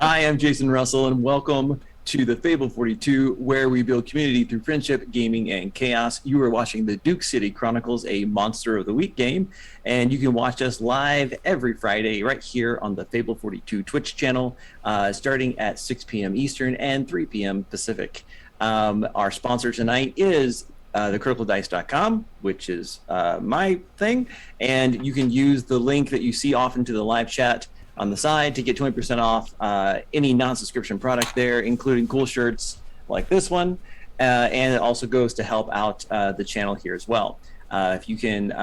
I am Jason Russell, and welcome to the Fable 42, where we build community through friendship, gaming, and chaos. You are watching the Duke City Chronicles, a Monster of the Week game, and you can watch us live every Friday right here on the Fable 42 Twitch channel, starting at 6 p.m. Eastern and 3 p.m. Pacific. Our sponsor tonight is thecriticaldice.com, which is my thing, and you can use the link that you see off into the live chat on the side to get 20% off any non-subscription product there, including cool shirts like this one, and it also goes to help out the channel here as well. If you can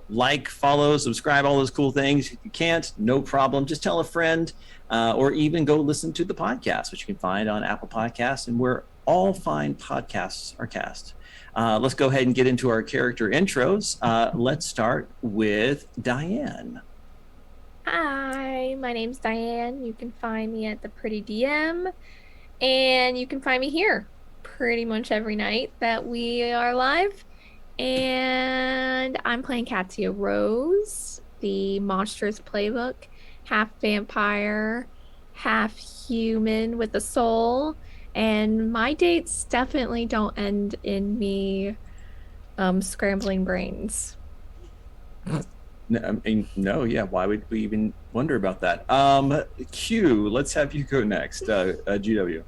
like, follow, subscribe, all those cool things. If you can't, no problem. Just tell a friend, or even go listen to the podcast, which you can find on Apple Podcasts and where all fine podcasts are cast. Let's go ahead and get into our character intros. Let's start with Diane. Hi, my name's Diane. You can find me at the Pretty DM, and you can find me here pretty much every night that we are live. And I'm playing Katia Rose, the Monstrous Playbook, half vampire, half human with a soul. And my dates definitely don't end in me scrambling brains. Why would we even wonder about that? Q, let's have you go next. GW.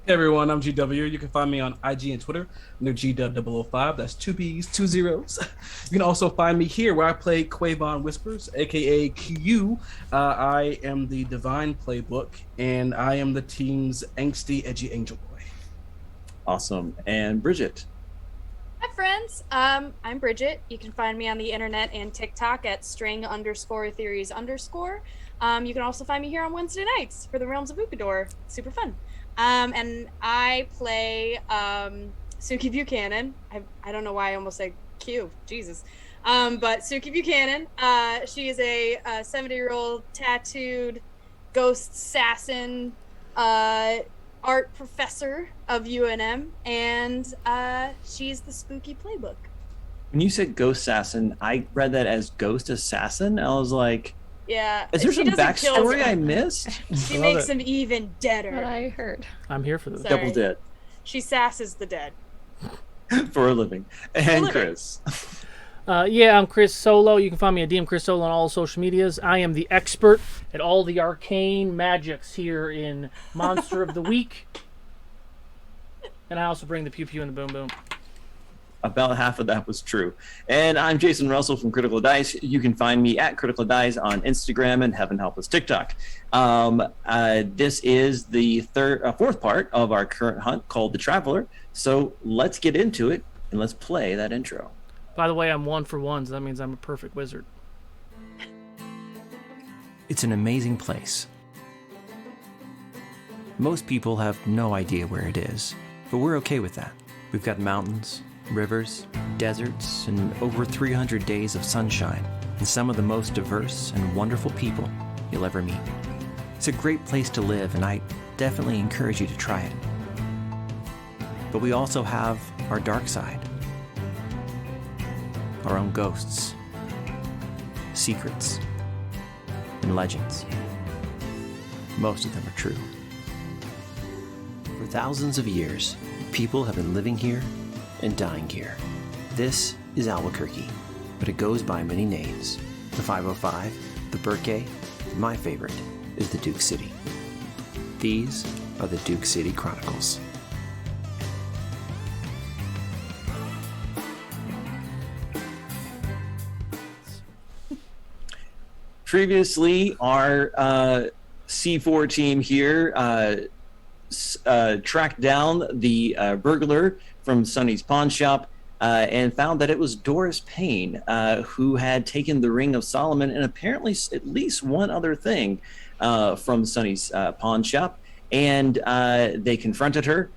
Hey everyone, I'm GW. You can find me on IG and Twitter under GW005. That's 2 B's, 2 zeros. You can also find me here where I play Quavon Whispers, aka Q. I am the Divine Playbook, and I am the team's angsty, edgy angel boy. Awesome. And Bridget. Hi friends, I'm Bridget. You can find me on the internet and TikTok at string_theories_. You can also find me here on Wednesday nights for the Realms of Ukador. Super fun. And I play Suki Buchanan. I don't know why I almost said Q. Jesus. But Suki Buchanan, she is a 70-year-old tattooed ghost assassin art professor of UNM, and she's the spooky playbook. When you said ghost assassin, I read that as ghost assassin. I was like, yeah, is there some backstory I missed? She makes him even deader. What I heard. I'm here for this. Sorry. Double dead. She sasses the dead. For a living. And Chris. I'm Chris Solo. You can find me at DM Chris Solo on all social medias. I am the expert at all the arcane magics here in Monster of the Week. And I also bring the pew pew and the boom boom. About half of that was true. And I'm Jason Russell from Critical Dice. You can find me at Critical Dice on Instagram and Heaven Help Us TikTok. This is the fourth part of our current hunt called The Traveler. So let's get into it and let's play that intro. By the way, I'm 1 for 1, so that means I'm a perfect wizard. It's an amazing place. Most people have no idea where it is, but we're okay with that. We've got mountains, rivers, deserts, and over 300 days of sunshine, and some of the most diverse and wonderful people you'll ever meet. It's a great place to live, and I definitely encourage you to try it. But we also have our dark side. Our own ghosts, secrets, and legends. Most of them are true. For thousands of years, people have been living here and dying here. This is Albuquerque, but it goes by many names. The 505, the Burke, my favorite is the Duke City. These are the Duke City Chronicles. Previously, our C4 team here tracked down the burglar from Sonny's pawn shop and found that it was Doris Payne, who had taken the Ring of Solomon and apparently at least one other thing from Sonny's pawn shop. And they confronted her.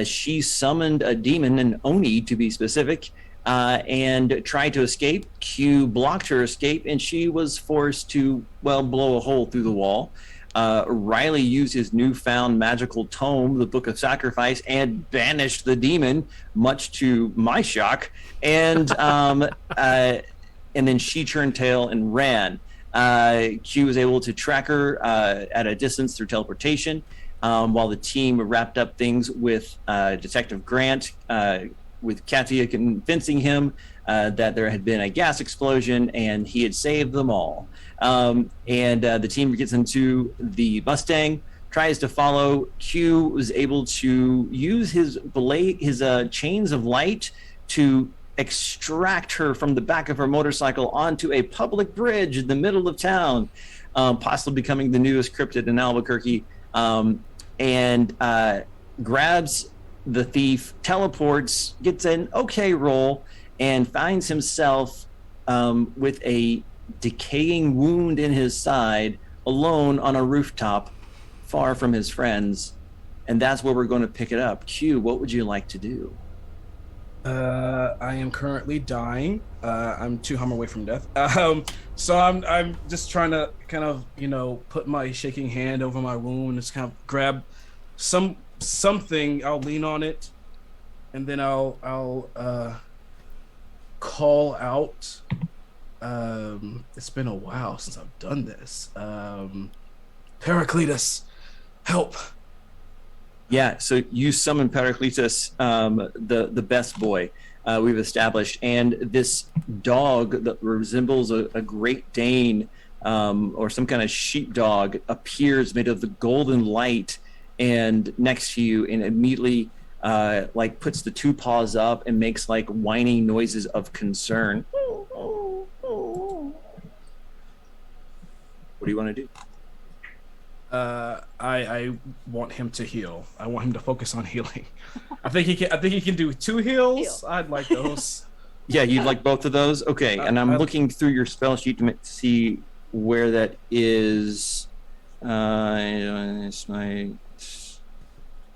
She summoned a demon, an Oni to be specific, and tried to escape. Q blocked her escape, and she was forced to, blow a hole through the wall. Riley used his newfound magical tome, the Book of Sacrifice, and banished the demon, much to my shock. And then she turned tail and ran. Q was able to track her at a distance through teleportation, while the team wrapped up things with Detective Grant, with Katia convincing him that there had been a gas explosion and he had saved them all. And the team gets into the Mustang, tries to follow. Q was able to use his chains of light to extract her from the back of her motorcycle onto a public bridge in the middle of town, possibly becoming the newest cryptid in Albuquerque, and grabs the thief, teleports, gets an okay roll, and finds himself with a decaying wound in his side, alone on a rooftop, far from his friends. And that's where we're going to pick it up. Q, what would you like to do? I am currently dying. I'm 2 hum away from death. So I'm just trying to kind of, put my shaking hand over my wound and just kind of grab something. I'll lean on it, and then I'll call out. It's been a while since I've done this. Heraclitus, help. Yeah, so you summon Pericletus, the best boy we've established, and this dog that resembles a Great Dane or some kind of sheepdog appears made of the golden light and next to you, and immediately puts the 2 paws up and makes like whining noises of concern. What do you want to do? I want him to heal. I want him to focus on healing. I think he can do 2 heals. I'd like those. Yeah, you'd like both of those? Okay, and I'm looking through your spell sheet to see where that is.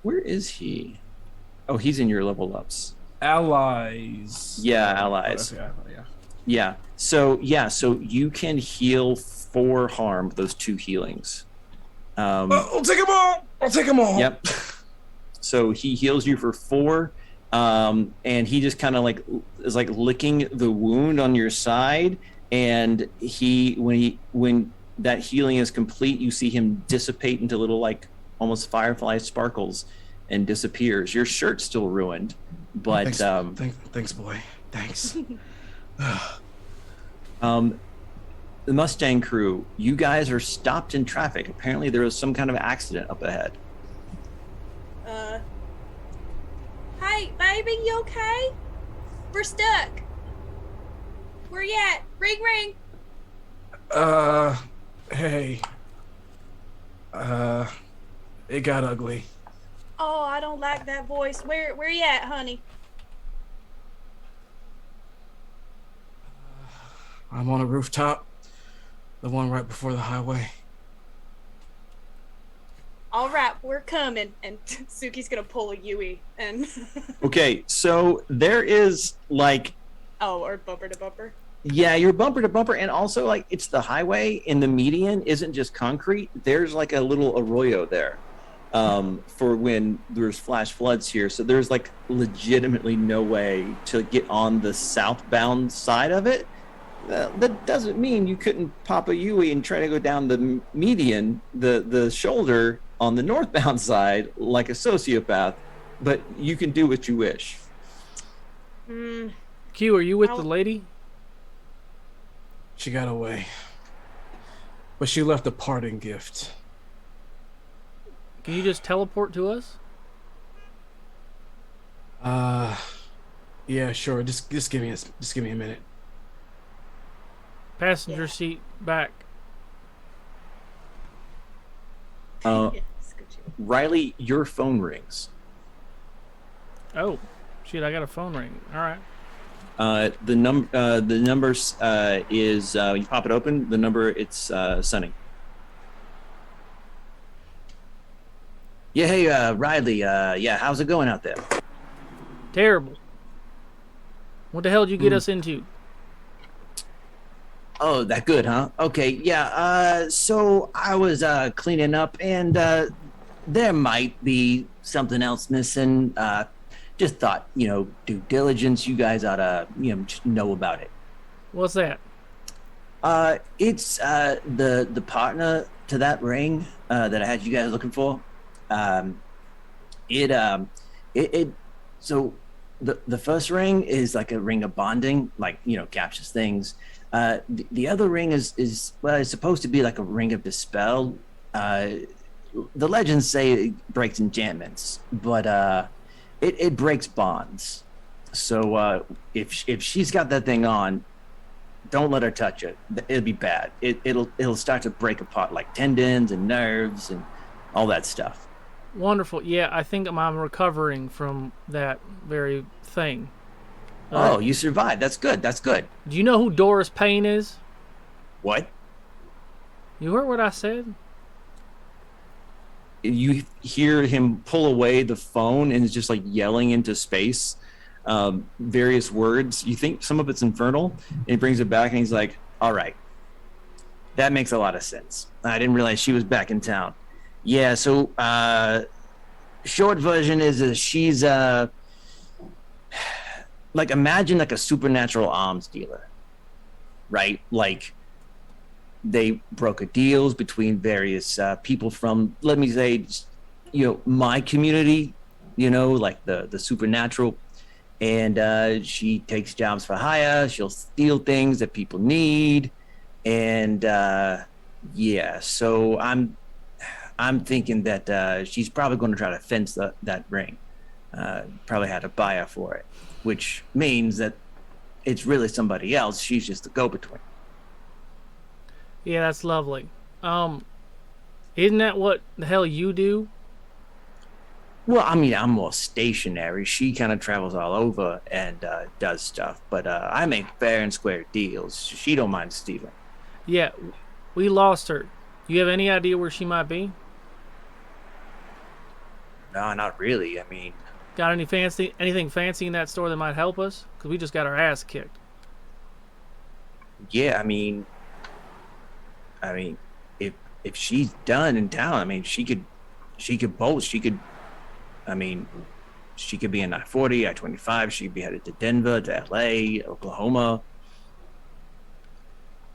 Where is he? Oh, he's in your level ups. Allies. Yeah, allies. Okay, yeah. Yeah. So you can heal 4 harm with those 2 healings. I'll take them all. Yep. So he heals you for 4, and he just kind of is licking the wound on your side, and when that healing is complete, you see him dissipate into little almost firefly sparkles and disappears. Your shirt's still ruined, but thanks, boy. Thanks. The Mustang crew, you guys are stopped in traffic. Apparently there was some kind of accident up ahead. Hi, baby, you okay? We're stuck. Where you at? Ring, ring. Hey. It got ugly. Oh, I don't like that voice. Where you at, honey? I'm on a rooftop. The one right before the highway. All right, we're coming. And Suki's gonna pull a Yui and. Okay, so there is or bumper to bumper. Yeah, you're bumper to bumper, and also it's the highway, and the median isn't just concrete. There's a little arroyo there, for when there's flash floods here. So there's legitimately no way to get on the southbound side of it. That doesn't mean you couldn't pop a Yui and try to go down the median, the shoulder on the northbound side like a sociopath, but you can do what you wish. Q, are you with the lady? She got away, but she left a parting gift. Can you just teleport to us? Yeah, sure. Just give me a minute. Passenger seat back. Riley, your phone rings. Oh, shit! I got a phone ring. All right. The numbers is you pop it open. The number, it's Sunny. Yeah, hey, Riley. Yeah, how's it going out there? Terrible. What the hell did you get us into? Oh, that good, huh? Okay, yeah. So I was cleaning up, and there might be something else missing. Just thought, due diligence. You guys ought to, just know about it. What's that? It's the partner to that ring that I had you guys looking for. Um, it it so the first ring is like a ring of bonding, like captures things. The other ring is well, it's supposed to be like a ring of dispel. Uh, the legends say it breaks enchantments, but it breaks bonds. So if she's got that thing on, don't let her touch it. It'll be bad. It'll start to break apart like tendons and nerves and all that stuff. Wonderful. Yeah, I think I'm recovering from that very thing. Oh, you survived. That's good. That's good. Do you know who Doris Payne is? What? You heard what I said? You hear him pull away the phone and is just like yelling into space, various words. You think some of it's infernal, and he brings it back and he's like, "All right, that makes a lot of sense. I didn't realize she was back in town." Yeah. So, short version is she's like imagine like a supernatural arms dealer, right? Like they broker deals between various people from, let me say, my community, like the supernatural. And she takes jobs for hire. She'll steal things that people need. And yeah, so I'm thinking that she's probably going to try to fence that ring. Probably had a buyer for it, which means that it's really somebody else. She's just the go-between. Yeah, that's lovely. Isn't that what the hell you do? Well, I mean, I'm more stationary. She kind of travels all over and does stuff, but I make fair and square deals. She don't mind stealing. Yeah, we lost her. You have any idea where she might be? No, not really. I mean, Got anything fancy in that store that might help us? Because we just got our ass kicked. yeah, I mean, if she's done in town, I mean, she could bolt. I mean, she could be in I-40, I-25. She could be headed to Denver, to LA, Oklahoma.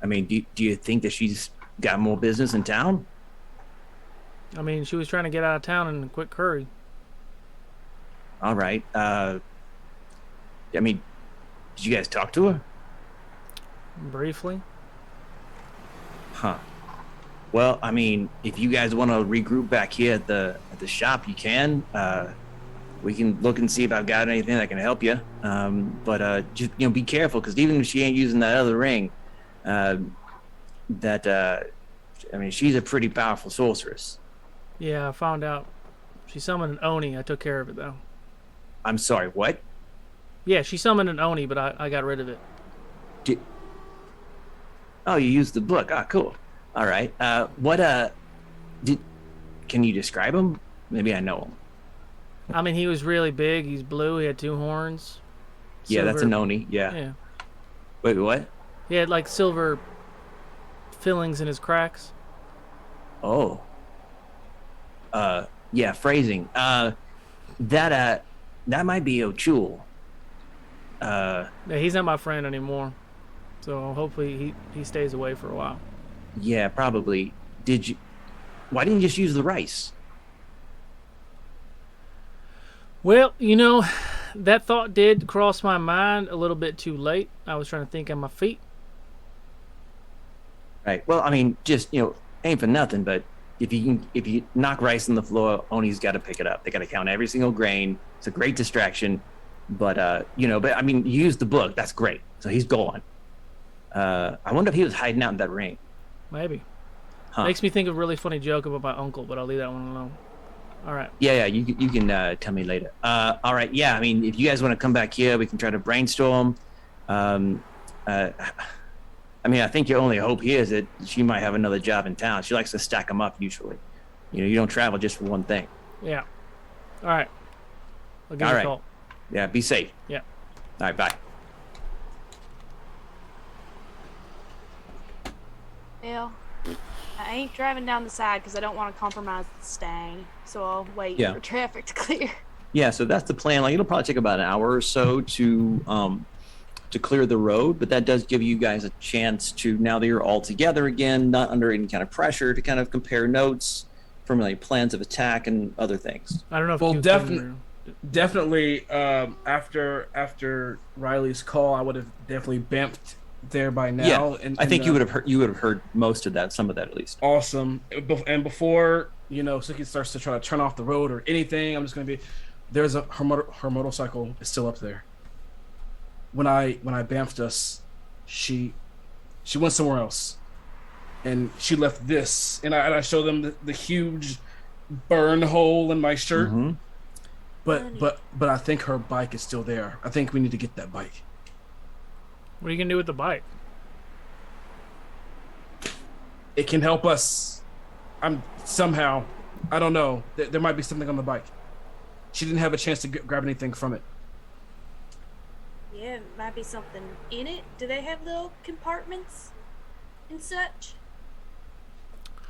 I mean, do you think that she's got more business in town? I mean, she was trying to get out of town in a quick hurry. All right. I mean, did you guys talk to her? Briefly. Huh. Well, I mean, if you guys want to regroup back here at the shop, you can. We can look and see if I've got anything that can help you. But just be careful, because even if she ain't using that other ring, I mean, she's a pretty powerful sorceress. Yeah, I found out. She summoned an Oni. I took care of it, though. I'm sorry, what? Yeah, she summoned an Oni, but I got rid of it. Oh, you used the book. Ah, cool. All right. Can you describe him? Maybe I know him. I mean, he was really big. He's blue. He had 2 horns. Yeah, that's Silver- an Oni. Yeah. Yeah. Wait, what? He had like silver fillings in his cracks. Oh. Yeah, phrasing. That might be O'Toole. Yeah, he's not my friend anymore. So hopefully he stays away for a while. Yeah, probably. Why didn't you just use the rice? Well, that thought did cross my mind a little bit too late. I was trying to think on my feet. Right. Well, I mean, just, ain't for nothing, but if you knock rice on the floor, Oni's got to pick it up. They got to count every single grain. It's a great distraction. But I mean, you used the book. That's great. So he's gone. I wonder if he was hiding out in that ring. Maybe. Huh. Makes me think of a really funny joke about my uncle, but I'll leave that one alone. All right. Yeah, you can tell me later. All right, yeah, I mean, if you guys want to come back here, we can try to brainstorm. I mean, I think your only hope here is that she might have another job in town. She likes to stack them up usually. You don't travel just for one thing. Yeah. All right. I'll give All you a right. call. Yeah, be safe. Yeah. All right, bye. Well, I ain't driving down the side because I don't want to compromise the stang. So I'll wait Yeah. for traffic to clear. Yeah, so that's the plan. Like, it'll probably take about an hour or so to to clear the road, but that does give you guys a chance to, now that you're all together again, not under any kind of pressure, to kind of compare notes, formulate plans of attack and other things. I don't know if Well, Q definitely. After Riley's call, I would have definitely bamped there by now. Yeah, I think you would have heard most of that, some of that at least. Awesome. And before Suki starts to try to turn off the road or anything, I'm just gonna be there's her motorcycle is still up there. When I bamfed us, she went somewhere else, and she left this, and I show them the huge burn hole in my shirt. Mm-hmm. But I think her bike is still there. I think we need to get that bike. What are you gonna do with the bike? It can help us. Somehow, I don't know. There might be something on the bike. She didn't have a chance to grab anything from it. Yeah, might be something in it. Do they have little compartments and such?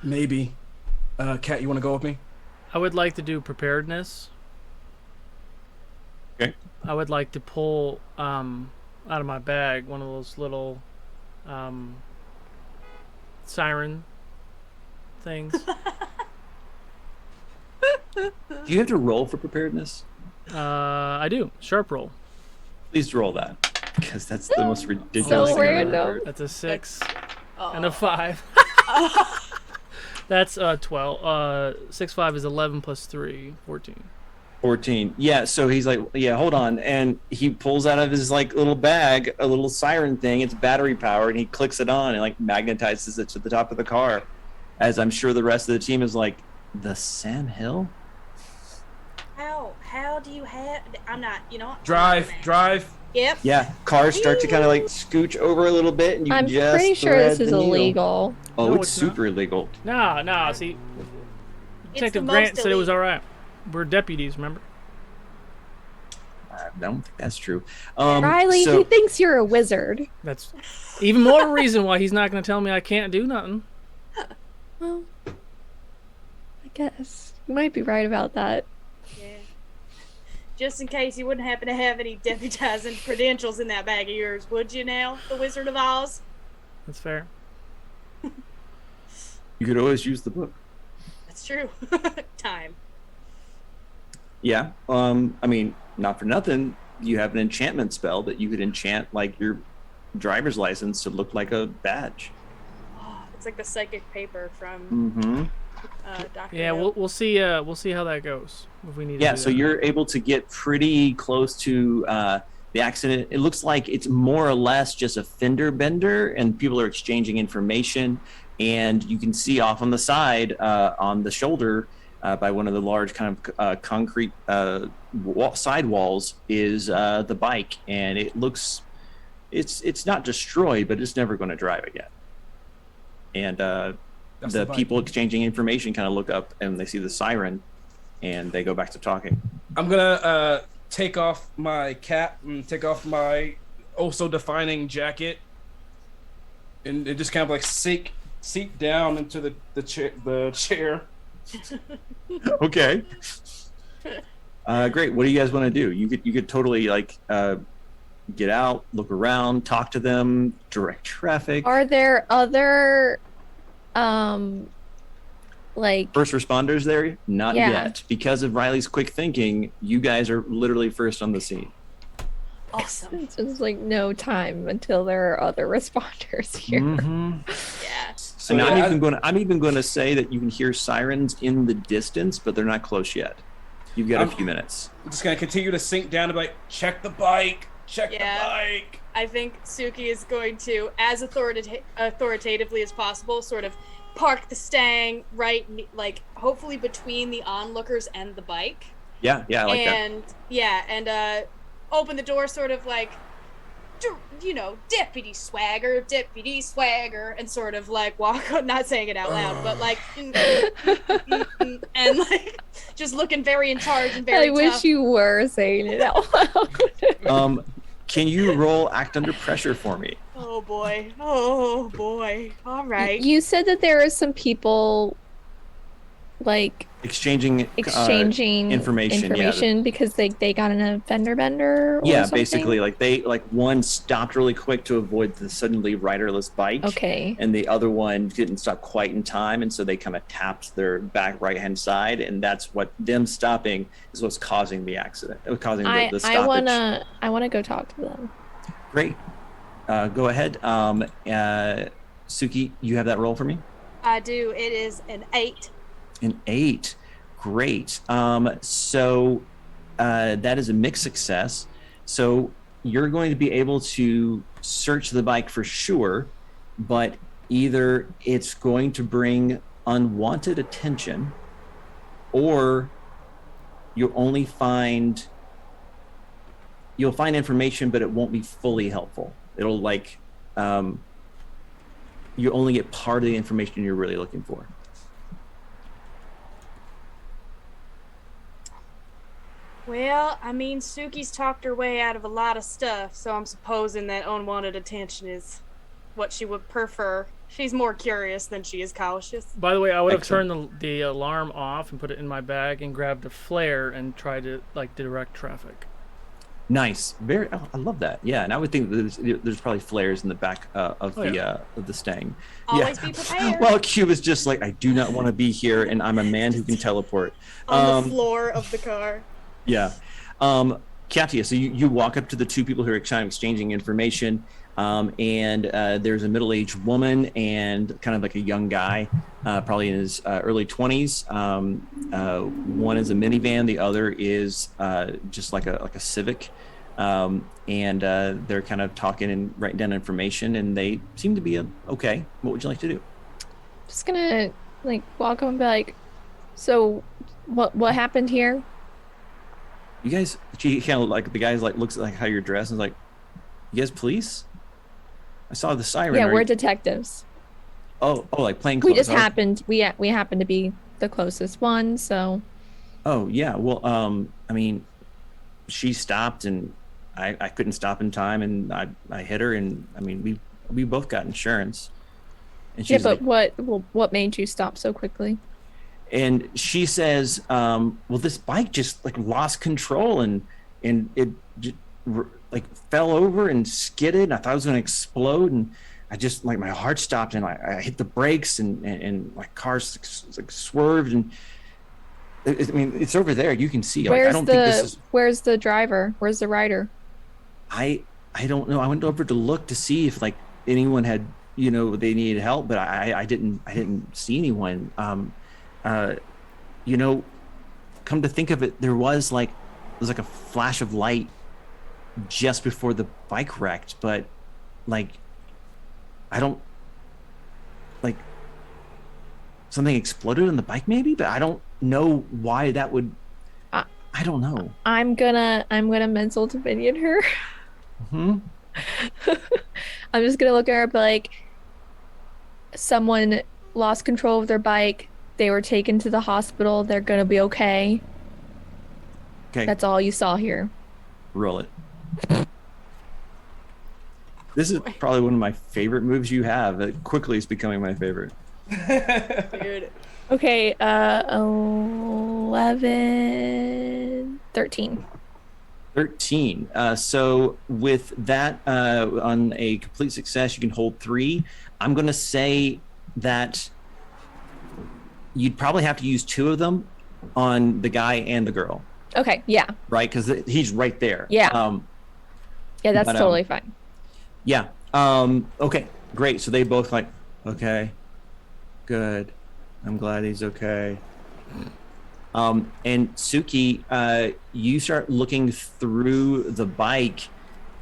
Maybe. Kat, you want to go with me? I would like to do preparedness. Okay. I would like to pull out of my bag one of those little siren things. Do you have to roll for preparedness? I do. Sharp roll. Please roll that, because that's the most ridiculous So thing I've ever random. heard. That's a 6 Oh. and a 5. That's 12. 6, 5 is 11 plus 3, 14. 14. Yeah, so he's like, yeah, hold on. And he pulls out of his like little bag a little siren thing. It's battery powered, and he clicks it on and like magnetizes it to the top of the car. As I'm sure the rest of the team is like, the Sam Hill? How do you have? I'm not. You know. Drive. Yep. Yeah, cars start to kind of like scooch over a little bit, and you I'm just pretty sure thread this is the needle. illegal. Oh, No, it's it's not. super illegal. No, see, It's Detective the Grant most said it was illegal. all right. We're deputies, remember? I don't think that's true. Riley, so- he thinks you're a wizard. That's even more reason why he's not going to tell me I can't do nothing. Well, I guess you might be right about that. Yeah. Just in case you wouldn't happen to have any deputizing credentials in that bag of yours, would you now, the Wizard of Oz? That's fair. You could always use the book. That's true. Time. Yeah. I mean, not for nothing, you have an enchantment spell that you could enchant like your driver's license to look like a badge. Oh, it's like the psychic paper from Mm-hmm. Dr. Yeah, Who. we'll see how that goes if we need to Yeah, do so that. you're able to get pretty close to the accident. It looks like it's more or less just a fender bender, and people are exchanging information. And you can see off on the side, on the shoulder, by one of the large kind of concrete side walls, is the bike, and it looks, it's not destroyed, but it's never going to drive again. And That's the bike. people exchanging information kind of look up and they see the siren, and they go back to talking. I'm gonna take off my cap and take off my also defining jacket, and just kind of like sink down into the chair. Okay. Great. What do you guys want to do? You could totally like get out, look around, talk to them, direct traffic. Are there other, like, First responders there? Not Yeah. yet. Because of Riley's quick thinking, you guys are literally first on the scene. Awesome. it's just like no time until there are other responders here. Mhm. Yeah. So now I'm even going to say that you can hear sirens in the distance, but they're not close yet. You've got a few minutes. I'm just gonna continue to sink down and be like, check the bike. Yeah. The bike. I think Suki is going to, as authoritatively as possible, sort of park the Stang right, like, hopefully between the onlookers and the bike. Yeah, I like that. And, yeah, open the door sort of like, deputy swagger, and sort of like walk, not saying it out loud, but like, and like, just looking very in charge and very I wish tough. you were saying it out loud. Can you roll act under pressure for me? Oh boy. All right. You said that there are some people like exchanging information because they got in a fender bender or something? Basically like one stopped really quick to avoid the suddenly riderless bike, Okay, and the other one didn't stop quite in time, and so they kind of tapped their back right hand side, and that's what them stopping is what's causing the accident, causing the stoppage. I wanna go talk to them. Great. Go ahead. Suki, you have that roll for me? I do. It is an 8. An 8. Great. So that is a mixed success. So you're going to be able to search the bike for sure, but either it's going to bring unwanted attention, or you'll find information, but it won't be fully helpful. It'll you only get part of the information you're really looking for. Well, I mean, Suki's talked her way out of a lot of stuff, so I'm supposing that unwanted attention is what she would prefer. She's more curious than she is cautious. By the way, I would have turned the alarm off and put it in my bag and grabbed a flare and tried to direct traffic. Nice. I love that. Yeah, and I would think that there's probably flares in the back of the Stang. Always be prepared. Well, Cube is just like, I do not want to be here, and I'm a man who can teleport. On the floor of the car. Yeah. Katia, so you walk up to the two people who are kind of exchanging information, and there's a middle-aged woman and kind of like a young guy, probably in his early 20s. One is a minivan, the other is just like a Civic, and they're kind of talking and writing down information, and they seem to be okay. What would you like to do? Just gonna walk up and be like, so what happened here? You guys, she kind of the guys looks at how you're dressed and is like, you guys police? I saw the siren. Yeah, we're detectives. Oh, like plain clothes. We just happened to be the closest one, so. Oh yeah, well, I mean, she stopped and I couldn't stop in time, and I hit her, and I mean we both got insurance. And she's but what made you stop so quickly? And she says, well, this bike just lost control and it just, fell over and skidded. And I thought it was going to explode, and I just my heart stopped, and I hit the brakes, and my car swerved, and I mean it's over there. You can see. I don't think this is. Where's the driver? Where's the rider? I don't know. I went over to look to see if anyone had they needed help, but I didn't see anyone. Come to think of it, there was a flash of light just before the bike wrecked, but I don't something exploded on the bike maybe, but I don't know why that would. I don't know. I'm gonna mental dominion her. Mm-hmm. I'm just gonna look at her and be like, someone lost control of their bike. They were taken to the hospital. They're gonna be okay. Okay. That's all you saw here. Roll it. This is probably one of my favorite moves you have. It quickly is becoming my favorite. Dude. Okay, 11, 13. 13. So with that, on a complete success, you can hold 3. I'm going to say that you'd probably have to use 2 of them on the guy and the girl. Okay, yeah. Right? Because he's right there. Yeah. Yeah, that's totally fine. Yeah. Okay, great. So they both okay, good. I'm glad he's okay. And Suki, you start looking through the bike,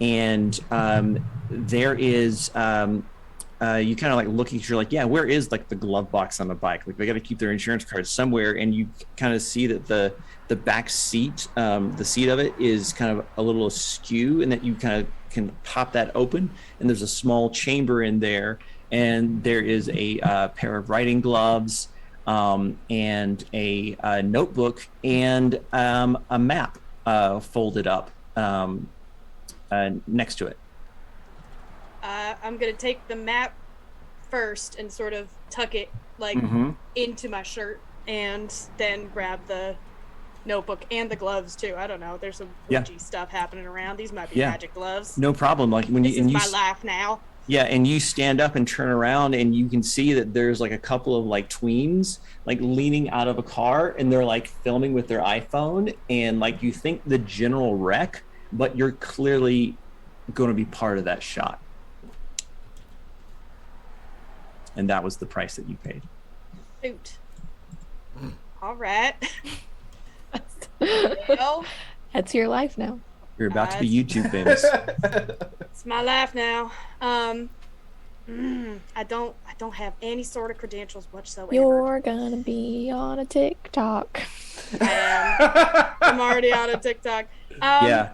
and there is you kind of looking, you're yeah, where is the glove box on the bike? They got to keep their insurance cards somewhere, and you kind of see that the back seat, the seat of it is kind of a little askew, and that you kind of can pop that open, and there's a small chamber in there, and there is a pair of writing gloves, and a notebook, and a map folded up next to it. I'm gonna take the map first and sort of tuck it into my shirt. and then grab the notebook and the gloves too. I don't know. There's some witchy stuff happening around. These might be magic gloves. No problem. Like when this you, is my life now. Yeah, and you stand up and turn around, and you can see that there's like a couple of like tweens like leaning out of a car, and they're like filming with their iPhone, and like you think the general wreck, but you're clearly going to be part of that shot. And that was the price that you paid. Shoot. All right. Well, That's your life now. You're about to be YouTube famous. it's my life now. I don't have any sort of credentials whatsoever. You're gonna be on a TikTok. I'm already on a TikTok.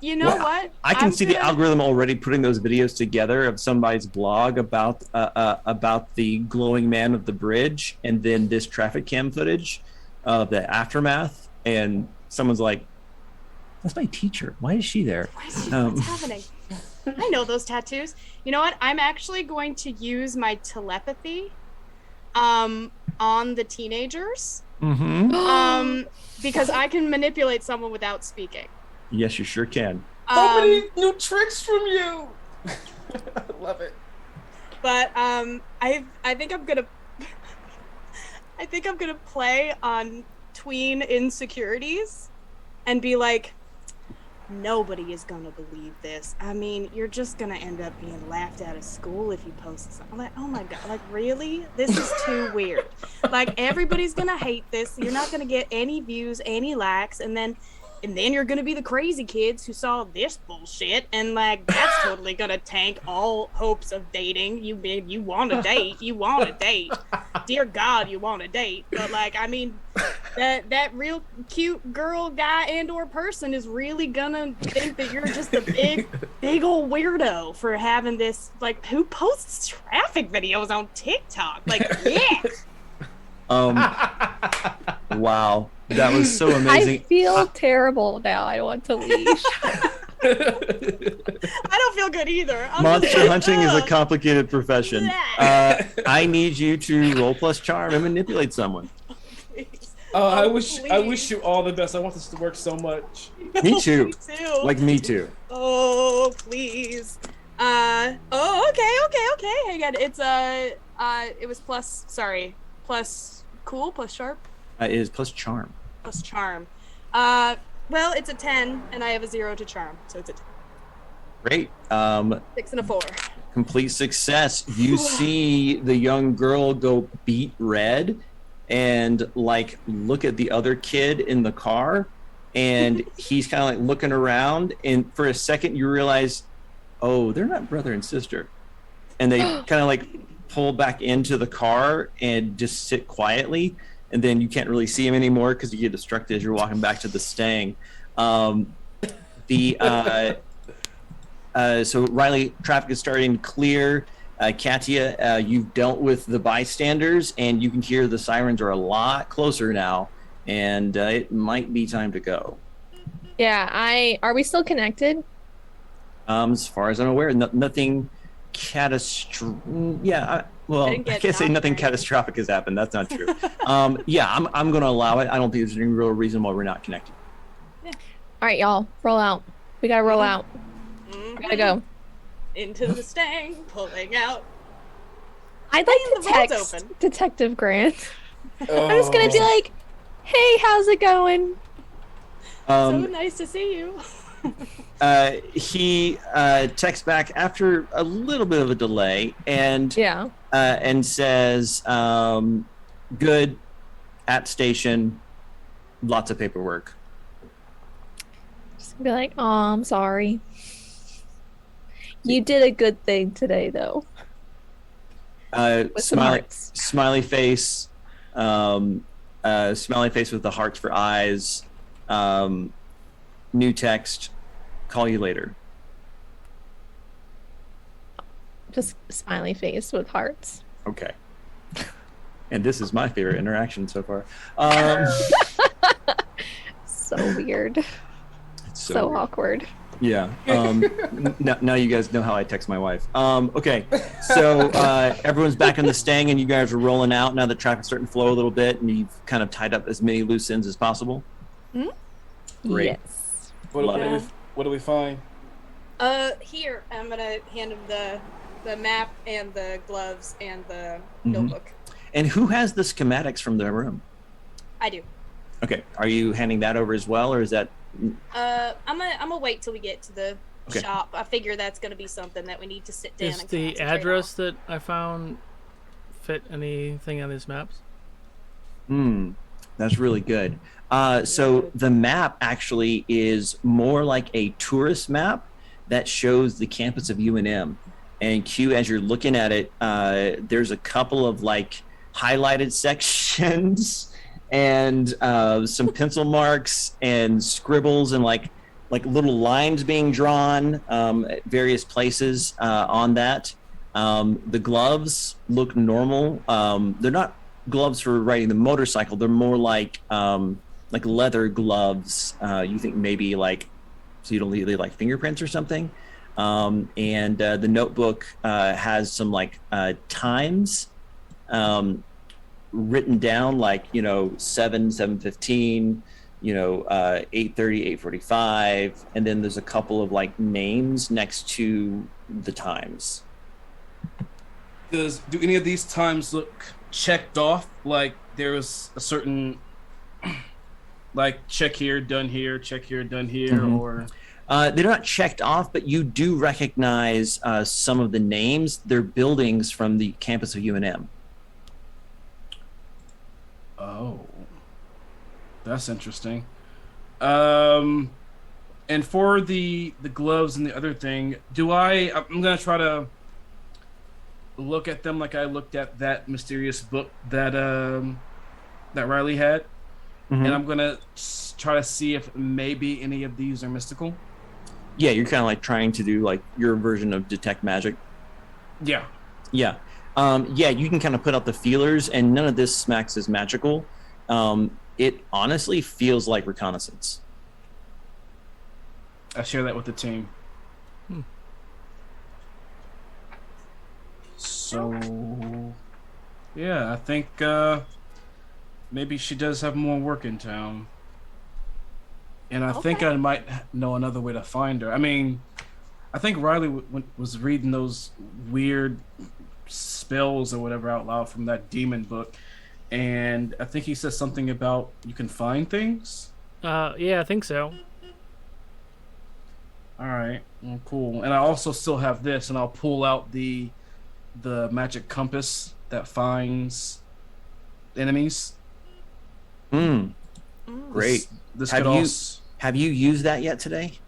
You know what? I can see the algorithm already putting those videos together of somebody's blog about the glowing man of the bridge, and then this traffic cam footage of the aftermath, and someone's like, "That's my teacher. Why is she there?" What's happening? I know those tattoos. You know what? I'm actually going to use my telepathy on the teenagers. Because I can manipulate someone without speaking. Yes, you sure can. So many new tricks from you. I love it. But I think I'm gonna play on tween insecurities and be like, nobody is gonna believe this. I mean, you're just gonna end up being laughed out of school if you post something. I'm like, oh my god, like really? This is too weird. Like everybody's gonna hate this. You're not gonna get any views, any likes, and then you're gonna be the crazy kids who saw this bullshit, and like that's totally gonna tank all hopes of dating. You want to date, dear God, you want to date, but like I mean, that real cute girl, guy, and/or person is really gonna think that you're just a big old weirdo for having this. Like, who posts traffic videos on TikTok? Like, yeah. Wow. That was so amazing. I feel terrible now. I want to leave. I don't feel good either. Monster hunting is a complicated profession. I need you to roll plus charm and manipulate someone. Oh, I wish you all the best. I want this to work so much. Me too. Me too. Like me too. Oh, please. Okay. Hang on. It's it was plus cool, plus sharp. It is plus charm. Plus charm. Well, it's a 10, and I have a 0 to charm, so it's a 10. Great. 6 and a 4. Complete success. You see the young girl go beet red and like look at the other kid in the car, and he's kind of like looking around, and for a second you realize, oh, they're not brother and sister. And they kind of like pull back into the car and just sit quietly, and then you can't really see him anymore because you get distracted as you're walking back to the Stang. So Riley, traffic is starting to clear. Katia, you've dealt with the bystanders, and you can hear the sirens are a lot closer now, and it might be time to go. Yeah, are we still connected? As far as I'm aware, nothing catastrophic. I can't say nothing catastrophic has happened. That's not true. I'm going to allow it. I don't think there's any real reason why we're not connected. All right, y'all, roll out. We gotta roll out. We gotta go. Into the Stang, pulling out. I'd like to text Detective Grant. I'm just gonna be like, hey, how's it going? So nice to see you. He texts back after a little bit of a delay, and says, good, at station, lots of paperwork. Just be like, oh, I'm sorry. You did a good thing today, though. Smiley face, smiley face with the hearts for eyes. New text, call you later. Just smiley face with hearts. Okay. And this is my favorite interaction so far. So weird. It's so weird. awkward. Yeah. Now you guys know how I text my wife. Okay. So everyone's back in the stang, and you guys are rolling out now. The traffic's starting to flow a little bit, and you've kind of tied up as many loose ends as possible. Great. Yes. What do we find? Here I'm gonna hand him the map and the gloves and the Mhm. notebook. And who has the schematics from the room? I do. Okay. Are you handing that over as well, or is that? I'm gonna wait till we get to the Okay. shop. I figure that's gonna be something that we need to sit down Does and the concentrate address that I found fit anything on these maps? That's really good. So the map actually is more like a tourist map that shows the campus of UNM. And Q, as you're looking at it, there's a couple of like highlighted sections and some pencil marks and scribbles and like little lines being drawn at various places on that. The gloves look normal. They're not gloves for riding the motorcycle. They're more like leather gloves. You think maybe like so you don't leave like fingerprints or something. And the notebook has some like times written down, like 7:15, 8:30, 8:45, and then there's a couple of like names next to the times. Do any of these times look checked off? Like there was a certain like check here, done here, check here, done here, or they're not checked off, but you do recognize some of the names. They're buildings from the campus of UNM. Oh, that's interesting. And for the gloves and the other thing, I'm gonna try to look at them like I looked at that mysterious book that Riley had, and I'm gonna try to see if maybe any of these are mystical. Yeah, you're kind of like trying to do like your version of detect magic. Yeah. Yeah. You can kind of put out the feelers, and none of this smacks as magical. It honestly feels like reconnaissance. I share that with the team. So, yeah, I think maybe she does have more work in town. And I think I might know another way to find her. I mean, I think Riley was reading those weird spells or whatever out loud from that demon book, and I think he says something about you can find things. Yeah, I think so. All right, well, cool. And I also still have this, and I'll pull out the magic compass that finds enemies. Great. This Have you used that yet today?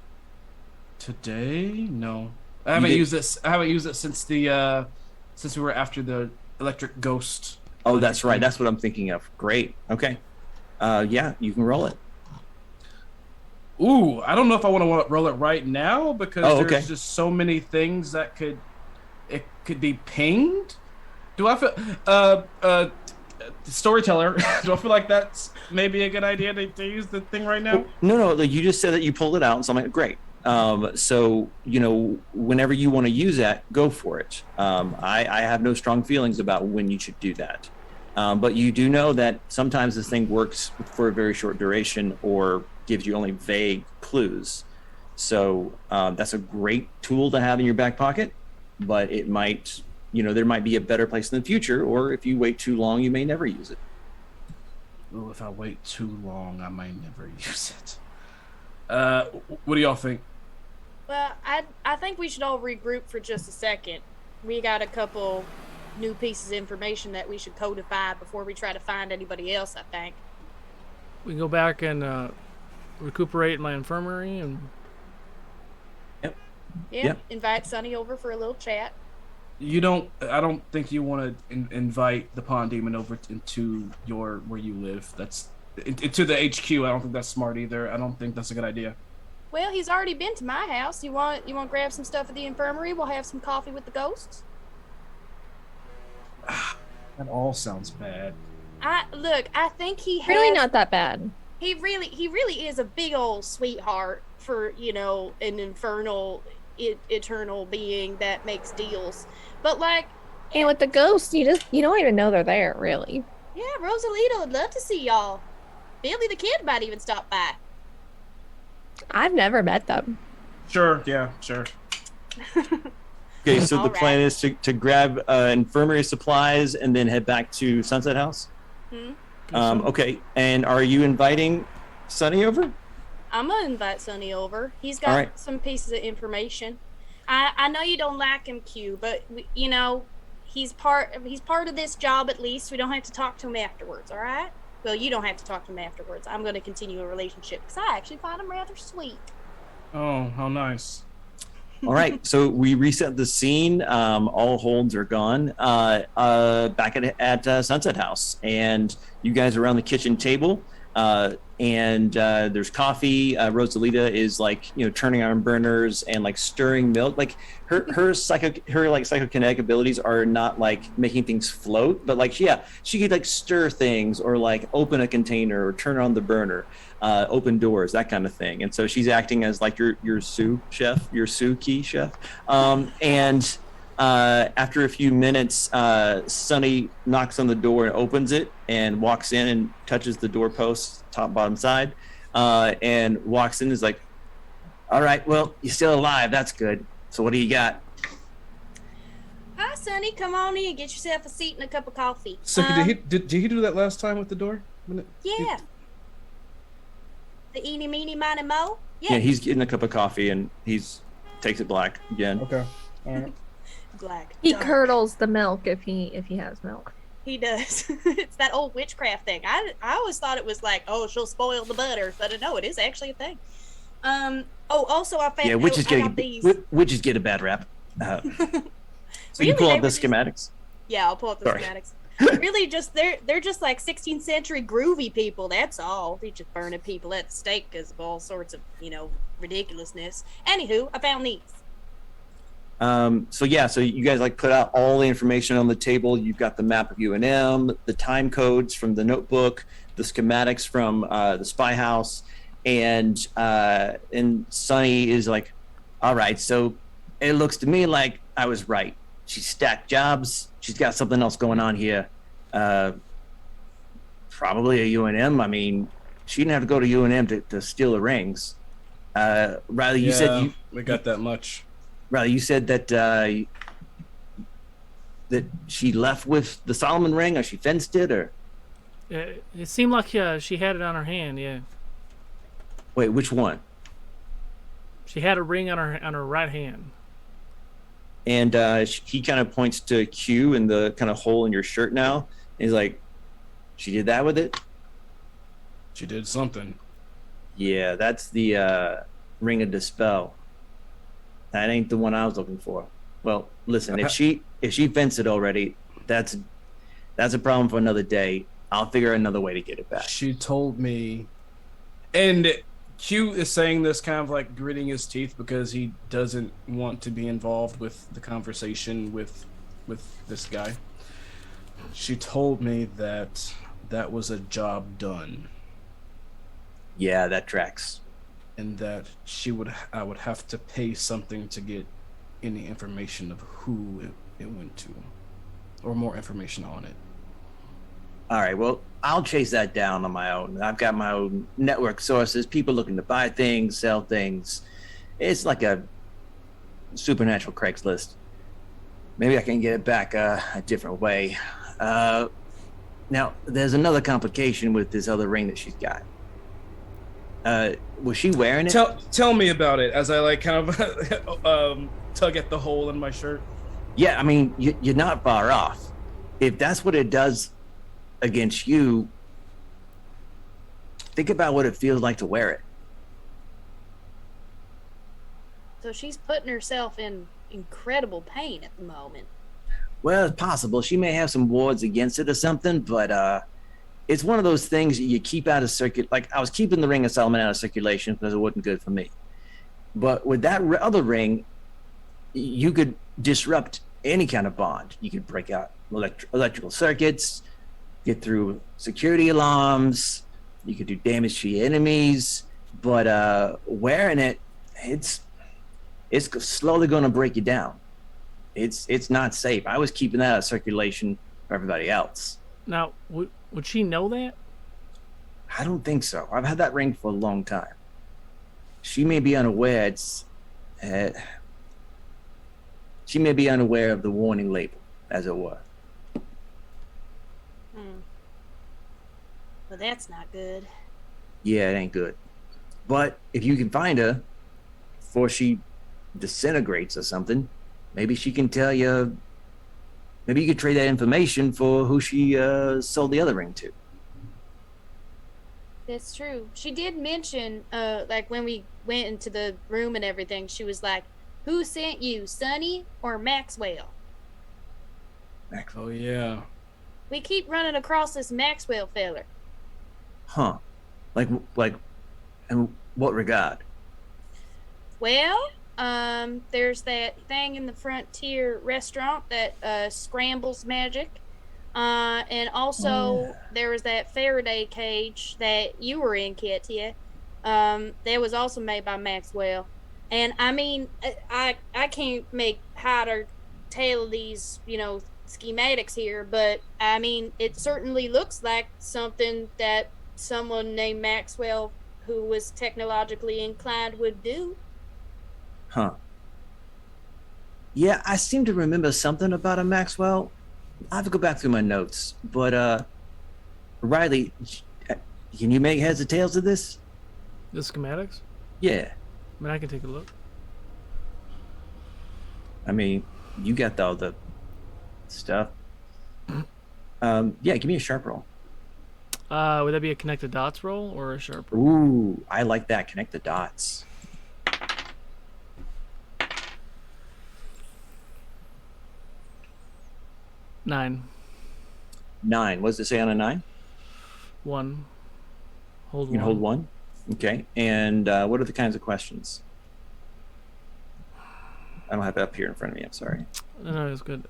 Today? No, I haven't used this. I haven't used it since we were after the electric ghost. Oh, that's right. That's what I'm thinking of. Great. Okay. Yeah, you can roll it. Ooh, I don't know if I want to roll it right now because there's just so many things that could be pinged. Do I feel storyteller? Do I feel like that's maybe a good idea to use the thing right now? No. You just said that you pulled it out, and so I'm like, great. So whenever you want to use that, go for it. I have no strong feelings about when you should do that. But you do know that sometimes this thing works for a very short duration or gives you only vague clues. So that's a great tool to have in your back pocket, but it might, there might be a better place in the future, or if you wait too long, you may never use it. Well, if I wait too long, I might never use it. What do y'all think? Well, I think we should all regroup for just a second. We got a couple new pieces of information that we should codify before we try to find anybody else, I think. We can go back and recuperate in my infirmary and... Yeah, invite Sonny over for a little chat. I don't think you want to invite the Pond Demon over into where you live. That's into the HQ. I don't think that's smart either. I don't think that's a good idea. Well, he's already been to my house. You want to grab some stuff at the infirmary? We'll have some coffee with the ghosts. That all sounds bad. I think he has, Really not that bad. He really is a big old sweetheart. for an infernal eternal being that makes deals. But like, And with the ghosts, you don't even know they're there, really. yeah, Rosalita would love to see y'all. Billy the Kid might even stop by. I've never met them. Sure, yeah, sure. Okay, so All the plan right. is to grab infirmary supplies and then head back to Sunset House. Okay, and are you inviting Sunny over? I'm gonna invite Sonny over. He's got All right. some pieces of information. I know you don't like him, Q, but he's part of this job at least. We don't have to talk to him afterwards, all right? Well, you don't have to talk to him afterwards. I'm going to continue a relationship because I actually find him rather sweet. Oh, how nice. All right, so we reset the scene. All holds are gone. Back at Sunset House, and you guys are around the kitchen table. And there's coffee. Rosalita is turning on burners and stirring milk. Like her psychokinetic abilities are not making things float, but she could stir things or open a container or turn on the burner, open doors, that kind of thing. And so she's acting as your sous chef, your sous key chef. And after a few minutes, Sunny knocks on the door and opens it and walks in and touches the doorpost, top, bottom side, and walks in. Is like, all right, well, you're still alive. That's good. So what do you got? Hi, Sonny. Come on in. Get yourself a seat and a cup of coffee. So did he do that last time with the door? Yeah. The eeny, meeny, miny, mo? Yeah, he's getting a cup of coffee and takes it black again. Okay. All right. Black. He dark. curdles the milk if he has milk. He does. It's that old witchcraft thing. I always thought it was she'll spoil the butter, but no, it is actually a thing. Also I found witches I got these. witches get a bad rap. So Really, you pull they out the were just- schematics. Yeah, I'll pull up the Sorry. schematics. Really, just they're just 16th century groovy people. That's all. They just burning people at the stake because of all sorts of ridiculousness. Anywho, I found these. So you guys put out all the information on the table. You've got the map of UNM, the time codes from the notebook, the schematics from the spy house, and Sunny is like, all right, so it looks to me like I was right. She stacked jobs. She's got something else going on here. Probably a UNM. I mean, she didn't have to go to UNM to steal the rings. Riley, you said we got that much. Riley, you said that that she left with the Solomon ring, or she fenced it, or It seemed like she had it on her hand. Yeah, wait, which one? she had a ring on her right hand. And he kind of points to Q in the kind of hole in your shirt now. And he's like, she did that with it? She did something. Yeah, that's the ring of dispel. That ain't the one I was looking for. Well, listen, if she fenced it already, that's a problem for another day. I'll figure another way to get it back. She told me, and Q is saying this kind of gritting his teeth because he doesn't want to be involved with the conversation with this guy. She told me that was a job done, Yeah, that tracks. and that I would have to pay something to get any information of who it went to, or more information on it. All right, well, I'll chase that down on my own. I've got my own network sources, people looking to buy things, sell things. It's like a supernatural Craigslist. Maybe I can get it back a different way. Now, there's another complication with this other ring that she's got. Was she wearing it? Tell me about it, as I kind of tug at the hole in my shirt. Yeah, I mean, you're not far off. If that's what it does against you, think about what it feels like to wear it. So she's putting herself in incredible pain at the moment. Well, it's possible. She may have some wards against it or something, but it's one of those things you keep out of circuit. Like, I was keeping the Ring of Solomon out of circulation because it wasn't good for me. But with that other ring, you could disrupt any kind of bond. You could break out electrical circuits, get through security alarms. You could do damage to your enemies. but wearing it's slowly going to break you down. It's not safe. I was keeping that out of circulation for everybody else. Now, would she know that? I don't think so. I've had that ring for a long time. She may be unaware. She may be unaware of the warning label, as it were. Well, that's not good. Yeah, it ain't good. But if you can find her before she disintegrates or something, maybe she can tell you. Maybe you could trade that information for who she sold the other ring to. That's true. She did mention, like when we went into the room and everything, she was like, "Who sent you, Sonny or Maxwell?" Oh yeah. We keep running across this Maxwell feller. Huh? Like, in what regard? Well, there's that thing in the Frontier restaurant that scrambles magic. And also there was that Faraday cage that you were in, Katia. That was also made by Maxwell. And I mean, I can't make head or tail of these, schematics here, but I mean, it certainly looks like something that someone named Maxwell who was technologically inclined would do. Huh? Yeah, I seem to remember something about a Maxwell. I have to go back through my notes. But Riley, can you make heads or tails of this? The schematics? Yeah. I mean, I can take a look. I mean, you got all the stuff. Yeah, give me a sharp roll. Would that be a connect the dots roll or a sharp roll? Ooh, I like that. Connect the dots. Nine. 9. What does it say on a 9? 1. Hold You can one. hold 1. Okay. And what are the kinds of questions? I don't have that up here in front of me. I'm sorry. No, it's good.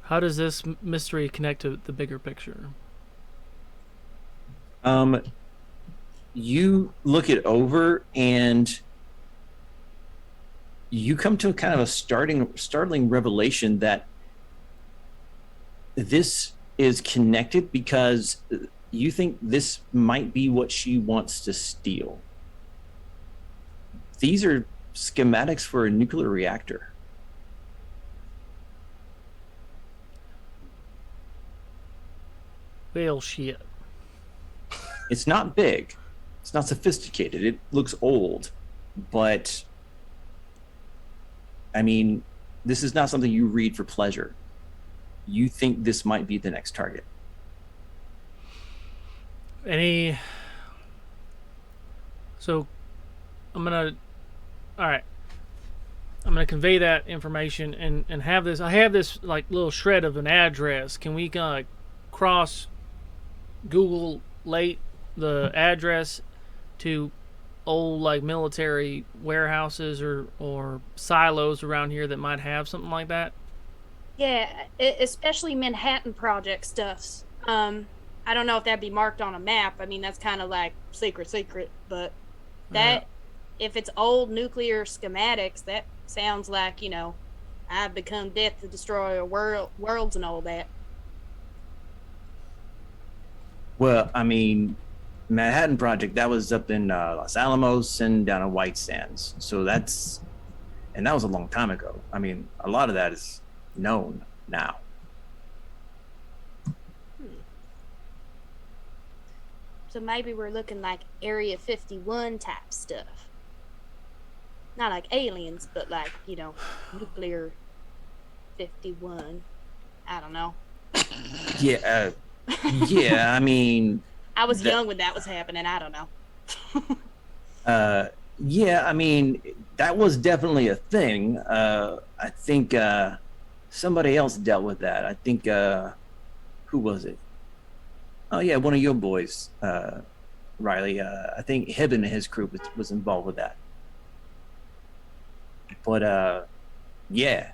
How does this mystery connect to the bigger picture? You look it over and you come to a kind of a startling revelation that this is connected because you think this might be what she wants to steal. These are schematics for a nuclear reactor. Well, shit. It's not big. It's not sophisticated. It looks old. But, I mean, this is not something you read for pleasure. You think this might be the next target. So, I'm gonna convey that information and have this. I have this like little shred of an address. Can we cross Google late the address to old like military warehouses or silos around here that might have something like that? Yeah, especially Manhattan Project stuffs. I don't know if that'd be marked on a map. I mean, that's kind of like secret, but that if it's old nuclear schematics, that sounds like, I've become death to destroy worlds and all that. Well, I mean, Manhattan Project, that was up in Los Alamos and down in White Sands. So that was a long time ago. I mean, a lot of that is known now. So maybe we're looking like Area 51 type stuff. Not like aliens, but like, nuclear 51. I don't know. Yeah, yeah, I mean... I was young when that was happening. I don't know. Yeah, I mean, that was definitely a thing. I think somebody else dealt with that. I think, who was it? Oh, yeah, one of your boys, Riley. I think Hibben and his group was involved with that. But, yeah.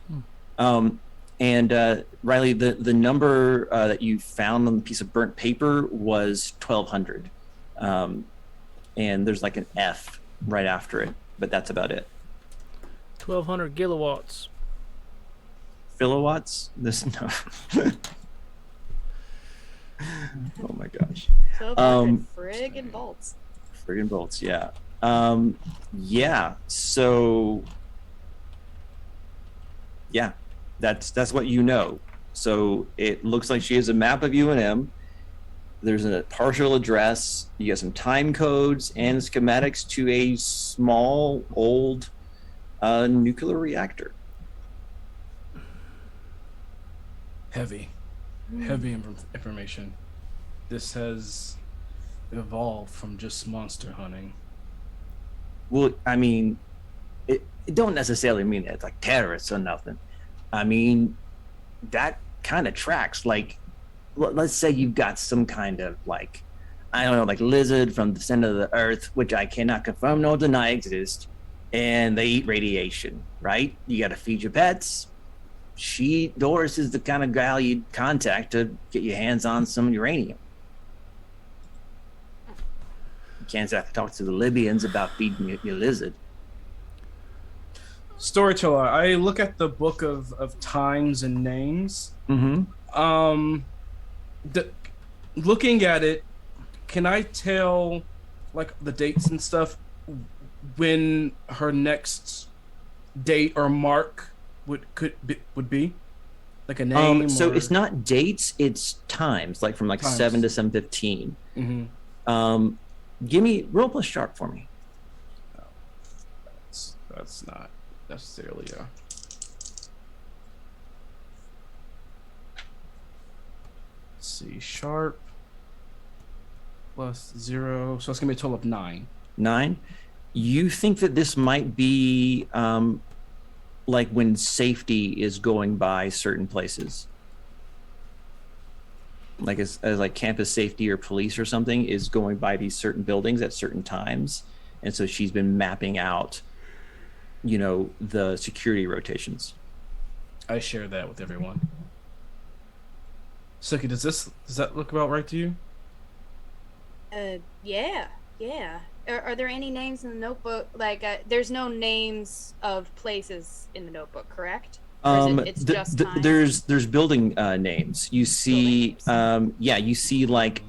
And Riley, the number that you found on the piece of burnt paper was 1200. And there's like an F right after it, but that's about it. 1200 kilowatts. Kilowatts? This no. Oh my gosh. 1200 friggin' volts. Friggin' bolts, yeah. Yeah. So yeah, that's what you know. So it looks like she has a map of UNM. There's a partial address. You get some time codes and schematics to a small old nuclear reactor. Heavy information. This has evolved from just monster hunting. Well, I mean, it don't necessarily mean that it's like terrorists or nothing. I mean, that kind of tracks. Like, let's say you've got some kind of like, I don't know, like lizard from the center of the earth, which I cannot confirm nor deny exist, and they eat radiation, right? You got to feed your pets. Doris is the kind of gal you'd contact to get your hands on some uranium. You can't have to talk to the Libyans about feeding your lizard. Storyteller, I look at the book of times and names. Mm-hmm. Looking at it, can I tell like the dates and stuff when her next date or mark would be like a name? So or... it's not dates, it's times, like from like Times. 7 to 7:15. Mm-hmm. Give me roll plus sharp for me. That's not necessarily a... Let's see, sharp plus 0, so it's gonna be a total of 9. 9. You think that this might be like when safety is going by certain places, like as like campus safety or police or something is going by these certain buildings at certain times, and so she's been mapping out, you know, the security rotations. I share that with everyone. Suki, does that look about right to you? Yeah. Are there any names in the notebook? Like, there's no names of places in the notebook, correct? Or is it's just times? There's building names. You see, Building names. you see like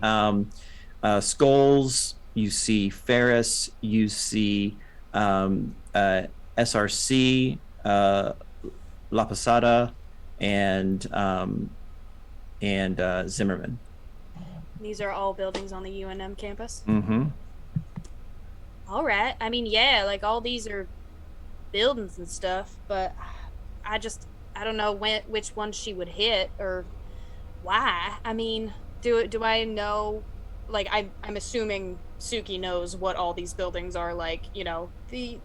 Skulls. You see Ferris. You see SRC, La Posada, and Zimmerman. These are all buildings on the UNM campus. Mm-hmm. All right. I mean, yeah, like all these are buildings and stuff, but I don't know which one she would hit or why. I mean, do I know? Like, I'm assuming Suki knows what all these buildings are. Like, you know, the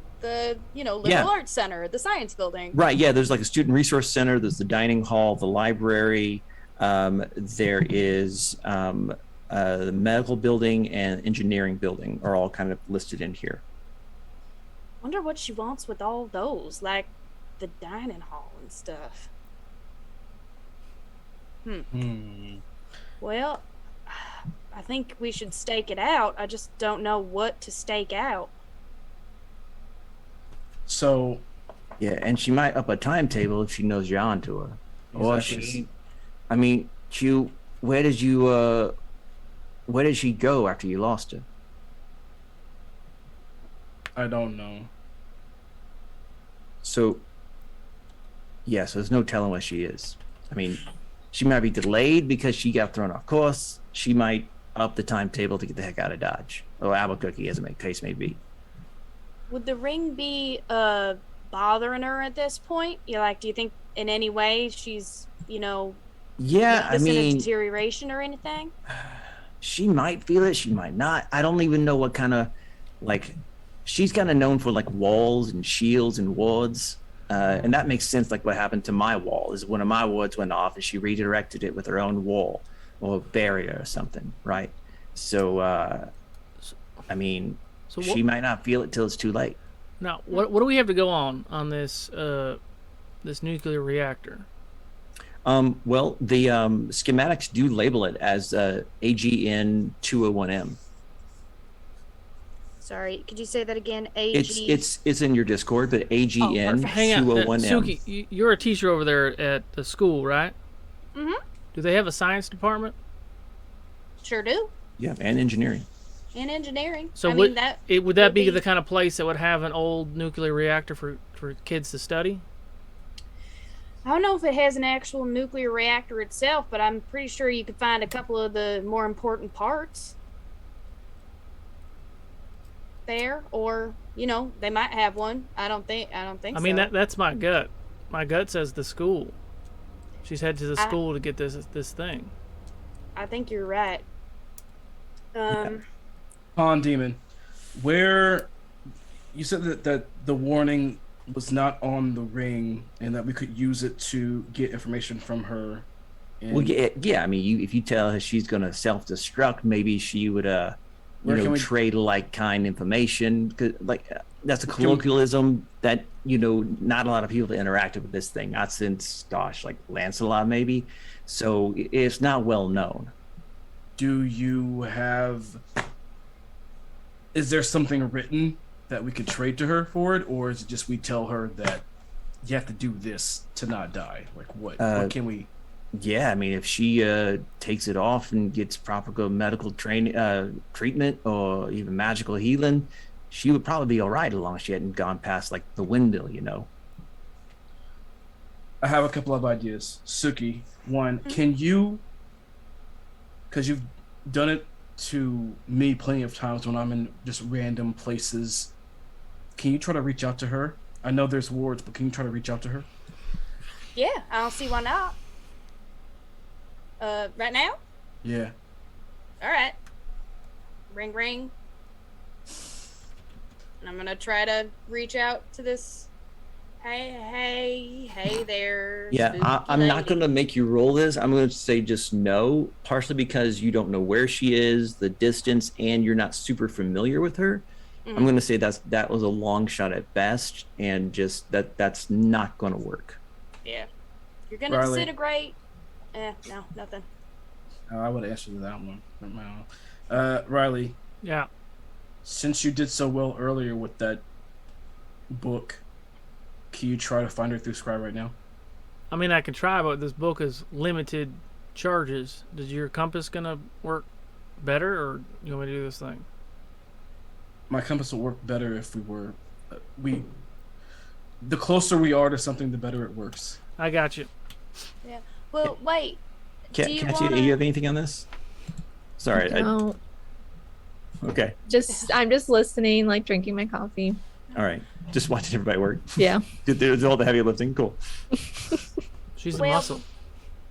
liberal arts center, the science building. Right. Yeah. There's like a student resource center. There's the dining hall, the library. There is the medical building and engineering building are all kind of listed in here. Wonder what she wants with all those, like the dining hall and stuff. Well, I think we should stake it out. I just don't know what to stake out. So, Yeah, and she might up a timetable if she knows you're onto her. Or Exactly. where did she go after you lost her? I don't know. So there's no telling where she is. I mean, she might be delayed because she got thrown off course. She might up the timetable to get the heck out of Dodge or Albuquerque, as the case may be. Would the ring be bothering her at this point? Do you think in any way she's, Yeah, I noticing a mean, deterioration or anything? she might feel it, she might not. I don't even know what kind of, like, she's kind of known for like walls and shields and wards. And that makes sense, like what happened to my wall is one of my wards went off and she redirected it with her own wall or barrier or something, right? So, I mean, she might not feel it till it's too late. Now, what do we have to go on this this nuclear reactor? Well, the schematics do label it as AGN 201M. Sorry, could you say that again? AG. It's in your Discord, but AGN perfect. Hang on, 201M. Suki, you're a teacher over there at the school, right? Mhm. Do they have a science department? Sure do. Yeah, and engineering. And engineering. So I would mean, that would that would be be- the kind of place that would have an old nuclear reactor for kids to study? I don't know if it has an actual nuclear reactor itself, but I'm pretty sure you could find a couple of the more important parts there, or they might have one. I don't think I mean, so. that's my gut. My gut says the school. She's headed to the I- school to get this thing. I think you're right. Pond Demon, where you said that the warning was not on the ring and that we could use it to get information from her. And Well, yeah. I mean, if you tell her she's going to self-destruct, maybe she would, Where can we- trade like-kind information. 'Cause, that's a colloquialism that not a lot of people interact with this thing. Not since, like Lancelot, maybe. So it's not well known. do you have? Is there something written that we could trade to her for it, or is it just we tell her that you have to do this to not die? Like what can we? Yeah, I mean, if she takes it off and gets proper medical treatment or even magical healing, she would probably be all right as long as she hadn't gone past like the windmill, I have a couple of ideas. Suki, one, can you? Because you've done it to me plenty of times when I'm in just random places. Can you try to reach out to her? I know there's wards, but can you try to reach out to her? Yeah, I don't see why not. Right now? Yeah. All right. Ring, ring. And I'm gonna try to reach out to this. Hey there. Yeah, spooky I'm not lady. going to make you roll this. I'm going to say just no, partially because you don't know where she is, the distance, and you're not super familiar with her. I'm going to say that was a long shot at best, and just that's not going to work. Yeah. You're gonna Riley. disintegrate. No, nothing. I would answer to that one. Riley, Yeah. since you did so well earlier with that book, can you try to find her through Scribe right now? I mean, I can try, but this book is limited charges. Is your compass gonna work better, or you want me to do this thing? My compass will work better if we were. The closer we are to something, the better it works. I got you. Yeah. Well, wait. Can Do you I wanna- you have anything on this? Sorry. No, Okay. I'm just listening, like drinking my coffee. All right. Just watching everybody work. Yeah. Did all the heavy lifting. Cool. She's the Well- muscle.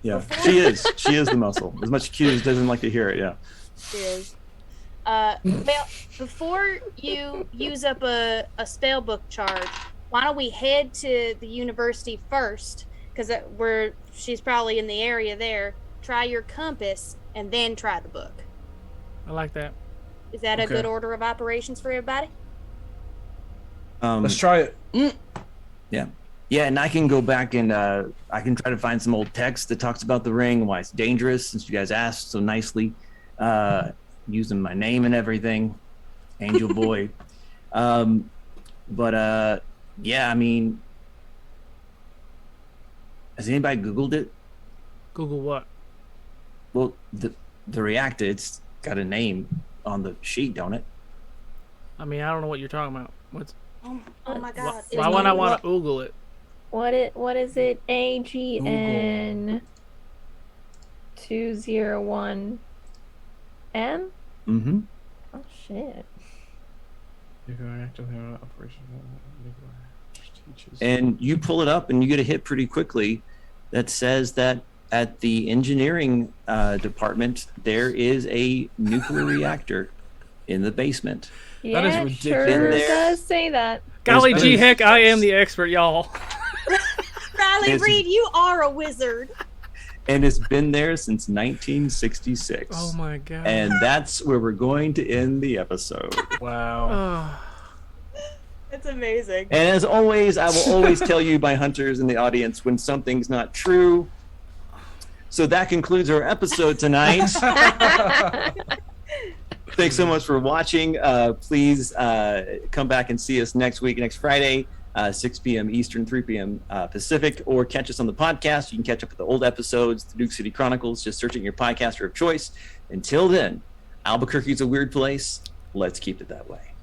Yeah, she is. She is the muscle. As much Q as doesn't like to hear it. Yeah. Is. Well, before you use up a spell book charge, why don't we head to the university first? Because she's probably in the area there. Try your compass and then try the book. I like that. Is that a Okay. good order of operations for everybody? Let's try it. Yeah. Yeah, and I can go back and I can try to find some old text that talks about the ring and why it's dangerous, since you guys asked so nicely, using my name and everything, Angel Boy. But yeah, I mean, has anybody Googled it? Google what? Well, the reactor, it's got a name on the sheet, don't it? I mean, I don't know what you're talking about. What's Oh my god. why would I want to Google it? What is it? AGN 201M? Mm-hmm. Oh shit. And you pull it up and you get a hit pretty quickly that says that at the engineering department, there is a nuclear reactor in the basement. Yeah, That is it ridiculous. sure There- does say that. Golly There's gee been- heck, I am the expert, y'all. Riley It's- Reed, you are a wizard. And it's been there since 1966. Oh my god. And that's where we're going to end the episode. Wow. It's amazing. And as always, I will always tell you, my hunters in the audience, when something's not true, So that concludes our episode tonight. Thanks so much for watching. Please come back and see us next week, next Friday, 6 p.m. Eastern, 3 p.m. Pacific, or catch us on the podcast. You can catch up with the old episodes, the Duke City Chronicles, just searching your podcaster of choice. Until then, Albuquerque's a weird place. Let's keep it that way.